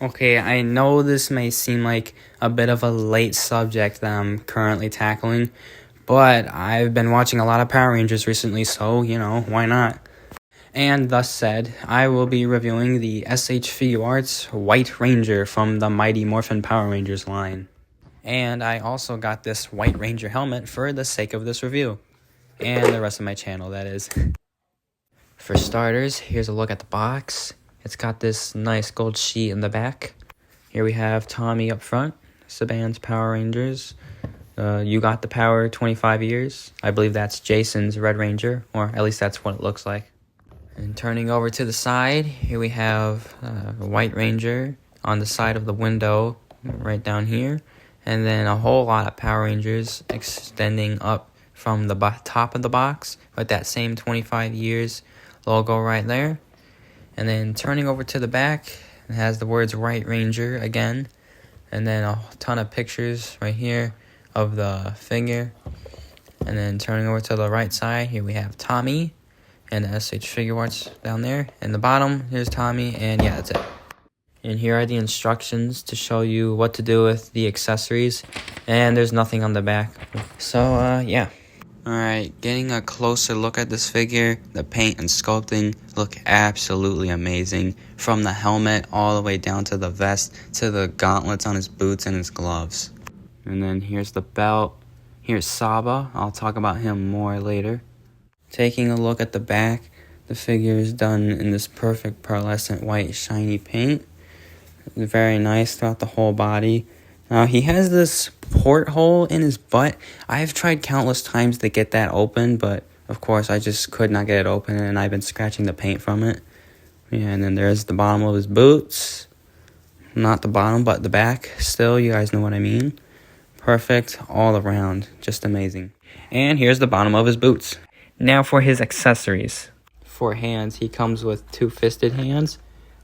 Okay, I know this may seem like a bit of a late subject that I'm currently tackling, but I've been watching a lot of Power Rangers recently, so, why not? And thus said, I will be reviewing the SH Figuarts White Ranger from the Mighty Morphin Power Rangers line. And I also got this White Ranger helmet for the sake of this review. And the rest of my channel, that is. For starters, here's a look at the box. It's got this nice gold sheet in the back. Here we have Tommy up front, Saban's Power Rangers. You got the power 25 years. I believe that's Jason's Red Ranger, or at least that's what it looks like. And turning over to the side, here we have White Ranger on the side of the window right down here. And then a whole lot of Power Rangers extending up from the top of the box with that same 25 years logo right there. And then turning over to the back, it has the words White Ranger again. And then a ton of pictures right here of the figure. And then turning over to the right side, here we have Tommy and the SH Figuarts down there. And the bottom, here's Tommy, and yeah, that's it. And here are the instructions to show you what to do with the accessories. And there's nothing on the back. So, yeah. Alright, getting a closer look at this figure, the paint and sculpting look absolutely amazing. From the helmet all the way down to the vest, to the gauntlets on his boots and his gloves. And then here's the belt. Here's Saba. I'll talk about him more later. Taking a look at the back, the figure is done in this perfect pearlescent white shiny paint. Very nice throughout the whole body. Now, he has this porthole in his butt. I've tried countless times to get that open, but of course I just could not get it open, and I've been scratching the paint from it. Yeah, and then there's the bottom of his boots. Not the bottom, but the back. Still, you guys know what I mean. Perfect all around. Just amazing. And here's the bottom of his boots. Now for his accessories. For hands, he comes with 2 fisted hands,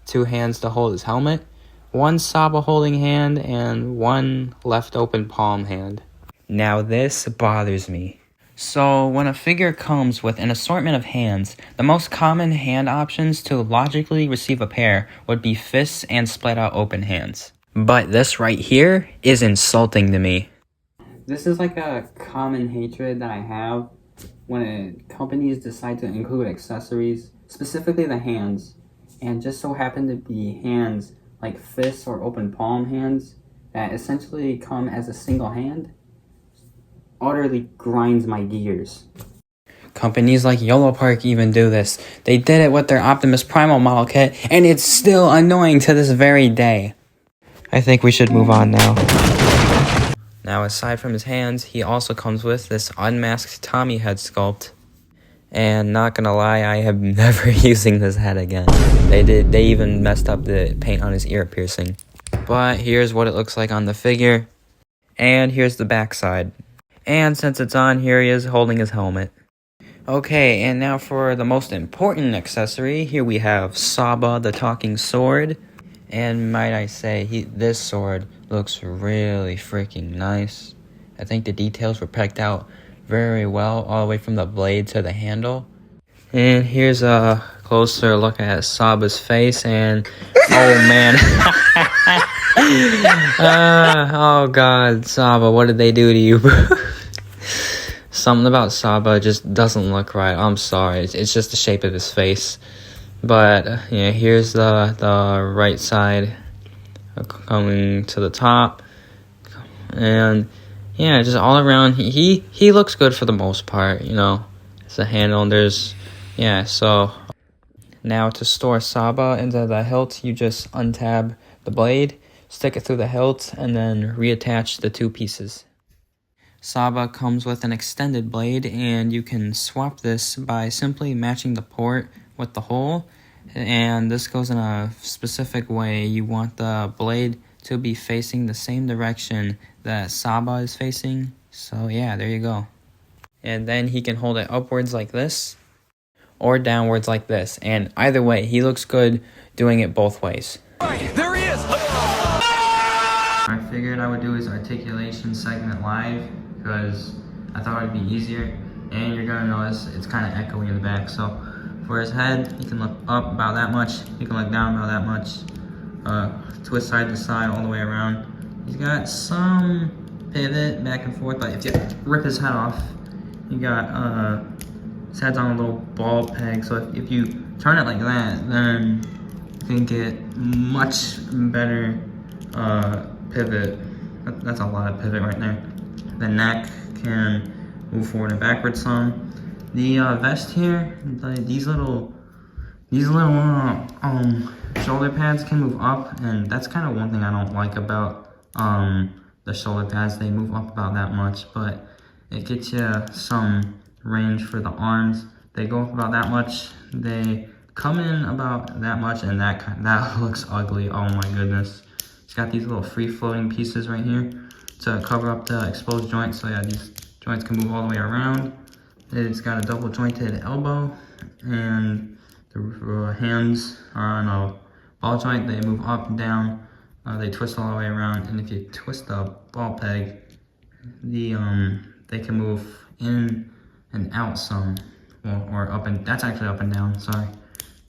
2 hands to hold his helmet, 1 Saba holding hand, and 1 left open palm hand. Now this bothers me. So when a figure comes with an assortment of hands, the most common hand options to logically receive a pair would be fists and split out open hands. But this right here is insulting to me. This is like a common hatred that I have when companies decide to include accessories, specifically the hands, and just so happen to be hands like fists or open palm hands that essentially come as a single hand, utterly grinds my gears. Companies like YOLO Park even do this. They did it with their Optimus Primal model kit, and it's still annoying to this very day. I think we should move on now. Now, aside from his hands, he also comes with this unmasked Tommy head sculpt. And not gonna lie, I am never using this head again. They even messed up the paint on his ear piercing. But here's what it looks like on the figure. And here's the backside. And since it's on, here he is holding his helmet. Okay, and now for the most important accessory. Here we have Saba, the talking sword. And might I say, this sword looks really freaking nice. I think the details were pegged out very well, all the way from the blade to the handle. And here's a closer look at Saba's face, and oh man. Oh god, Saba, what did they do to you? Something about Saba just doesn't look right. I'm sorry, it's just the shape of his face. But yeah, here's the right side coming to the top, and yeah, just all around, he looks good for the most part, It's a handle, and there's, yeah, so. Now to store Saba into the hilt, you just untab the blade, stick it through the hilt, and then reattach the 2 pieces. Saba comes with an extended blade, and you can swap this by simply matching the port with the hole. And this goes in a specific way. You want the blade to be facing the same direction that Saba is facing. So yeah, there you go. And then he can hold it upwards like this, or downwards like this. And either way, he looks good doing it both ways. There he is! I figured I would do his articulation segment live because I thought it'd be easier. And you're gonna notice it's kind of echoey in the back. So for his head, he can look up about that much. He can look down about that much. twist side to side all the way around. He's got some pivot back and forth, but if you rip his head off, you got his head's on a little ball peg, so if you turn it like that, then you can get much better pivot. That's a lot of pivot right there. The neck can move forward and backwards some. The vest here, these little shoulder pads can move up, and that's kind of one thing I don't like about the shoulder pads. They move up about that much, but it gets you some range for the arms. They go up about that much. They come in about that much, and that looks ugly. Oh my goodness. It's got these little free floating pieces right here to cover up the exposed joints. So yeah, these joints can move all the way around. It's got a double jointed elbow, and the hands are on a ball joint. They move up and down. They twist all the way around, and if you twist the ball peg, they can move in and out some, well, or up and, that's actually up and down, sorry.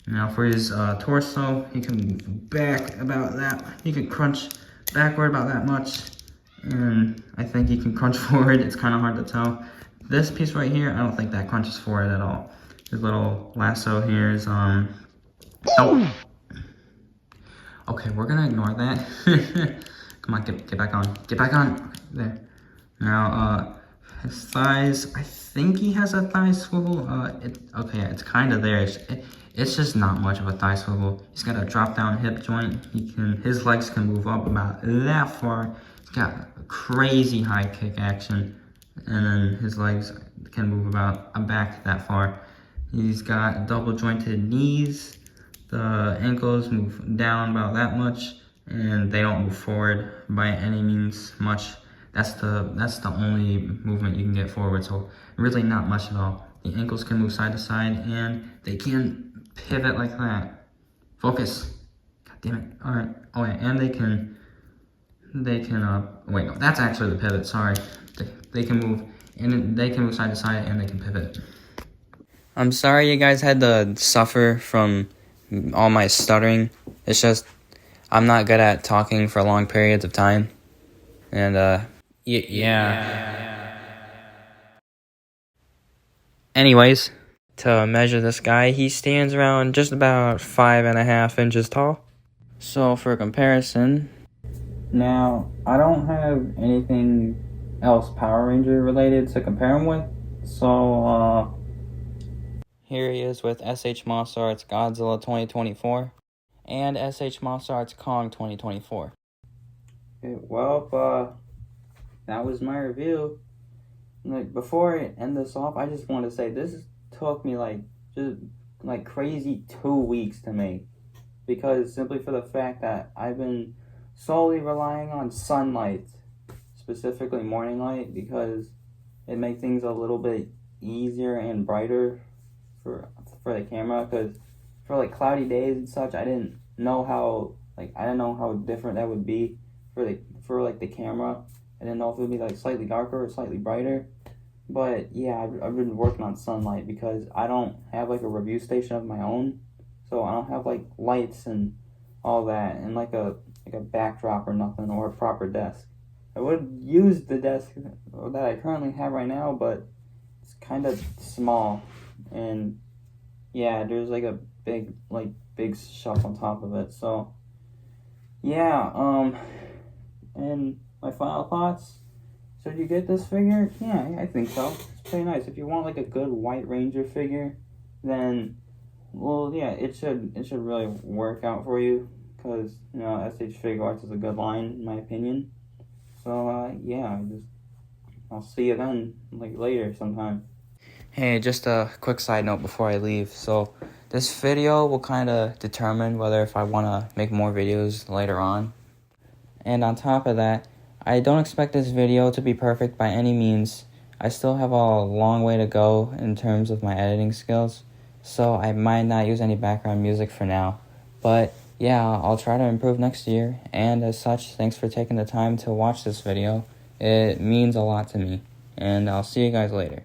Now for his torso, he can move back about that. He can crunch backward about that much, and I think he can crunch forward. It's kind of hard to tell. This piece right here, I don't think that crunches forward at all. His little lasso here is, oh. Okay, we're gonna ignore that. Come on, get back on. Get back on. Okay, there. Now, his thighs, I think he has a thigh swivel. Okay, it's kind of there. It's just not much of a thigh swivel. He's got a drop down hip joint. His legs can move up about that far. He's got crazy high kick action. And then his legs can move about back that far. He's got double jointed knees. The ankles move down about that much, and they don't move forward by any means much. That's the only movement you can get forward, so really not much at all. The ankles can move side to side, and they can pivot like that. Focus. God damn it. All right. Oh yeah, and they can wait, no, that's actually the pivot, sorry. They can move, and they can move side to side, and they can pivot. I'm sorry you guys had to suffer from all my stuttering. It's just, I'm not good at talking for long periods of time. And, yeah. Anyways, to measure this guy, he stands around just about 5.5 inches tall. So for comparison, now, I don't have anything else Power Ranger related to compare him with. So, here he is with S.H. Mossart's Godzilla 2024 and S.H. Mossart's Kong 2024. Okay, well, that was my review. Like, before I end this off, I just want to say this took me just crazy 2 weeks to make, because simply for the fact that I've been solely relying on sunlight, specifically morning light, because it makes things a little bit easier and brighter for the camera. Because for like cloudy days and such, I didn't know how different that would be for the camera. I didn't know if it would be like slightly darker or slightly brighter. But yeah, I've been working on sunlight because I don't have like a review station of my own, so I don't have like lights and all that, and like a backdrop or nothing, or a proper desk. I would use the desk that I currently have right now, but it's kind of small, and yeah, there's like a big shelf on top of it. So yeah, and my final thoughts. Should you get this figure? Yeah, I think so. It's pretty nice. If you want like a good White Ranger figure, then, well, yeah, it should really work out for you, because, you know, SH Figuarts is a good line in my opinion. So yeah, I'll see you then, like later sometime. Hey, just a quick side note before I leave. So this video will kind of determine whether if I want to make more videos later on. And on top of that, I don't expect this video to be perfect by any means. I still have a long way to go in terms of my editing skills, so I might not use any background music for now. But yeah, I'll try to improve next year, and as such, thanks for taking the time to watch this video. It means a lot to me, and I'll see you guys later.